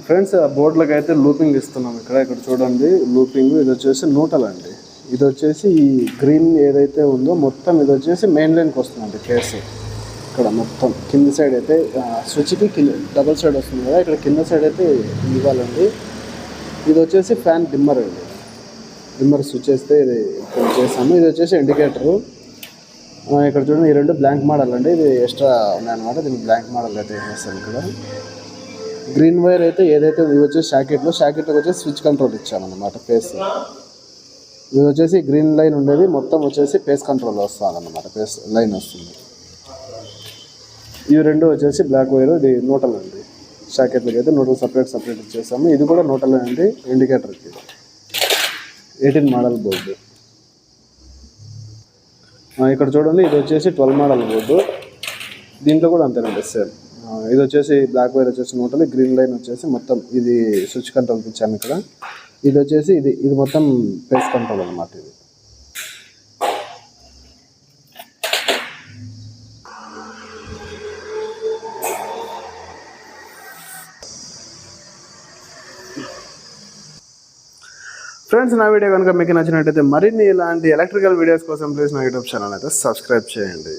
Friends ఆ బోర్డులకు అయితే looping ఇస్తున్నాం. ఇక్కడ చూడండి లూపింగ్. ఇది వచ్చేసి న్యూట్రల్ అండి. ఇది వచ్చేసి ఈ గ్రీన్ ఏదైతే ఉందో మొత్తం ఇది వచ్చేసి మెయిన్ లైన్కి వస్తుందండి కేసు. ఇక్కడ మొత్తం కింది సైడ్ అయితే స్విచ్కి కింద డబుల్ సైడ్ వస్తుంది కదా, ఇక్కడ కింద సైడ్ అయితే ఇవ్వాలండి. ఇది వచ్చేసి ఫ్యాన్ డిమ్మర్ అండి. డిమ్మర్ స్విచ్ వేస్తే ఇది ఇక్కడ చేసాము. ఇది వచ్చేసి ఇండికేటరు. ఇక్కడ చూడండి ఈ రెండు బ్లాంక్ మోడల్ అండి. ఇది ఎక్స్ట్రా ఉన్నాయన్నమాట. దీనికి బ్లాంక్ మోడల్ అయితే వేస్తాను. ఇక్కడ గ్రీన్ వైర్ అయితే ఏదైతే ఇది వచ్చేసి షాకెట్లోకి వచ్చేసి స్విచ్ కంట్రోల్ ఇచ్చామన్నమాట. పేస్ ఇది వచ్చేసి గ్రీన్ లైన్ ఉండేది మొత్తం వచ్చేసి పేస్ కంట్రోల్ వస్తుంది అన్నమాట. పేస్ లైన్ వస్తుంది. ఇవి రెండు వచ్చేసి బ్లాక్ వైర్. ఇది న్యూట్రల్ అండి. షాకెట్లకి అయితే న్యూట్రల్ సపరేట్ ఇచ్చేసాము. ఇది కూడా న్యూట్రల్ అండి ఇండికేటర్కి. 18 మోడల్ బోర్డు. ఇక్కడ చూడండి ఇది వచ్చేసి 12 మోడల్ బోర్డు. దీంట్లో కూడా అంతేనండి సేమ్. ఇది వచ్చేసి బ్లాక్ వైర్ వచ్చేసి న్యూట్రల్, గ్రీన్ లైన్ వచ్చేసి మొత్తం ఇది స్విచ్ కంట్రోల్ ఇచ్చాము. ఇక్కడ ఇది వచ్చేసి ఇది మొత్తం పేస్ కంట్రోల్ అన్నమాట. ఇది ఫ్రెండ్స్, నా వీడియో కనుక మీకు నచ్చినట్టయితే మరిన్ని ఇలాంటి ఎలక్ట్రికల్ వీడియోస్ కోసం ప్లీజ్ నా యూట్యూబ్ ఛానల్ అయితే సబ్స్క్రైబ్ చేయండి.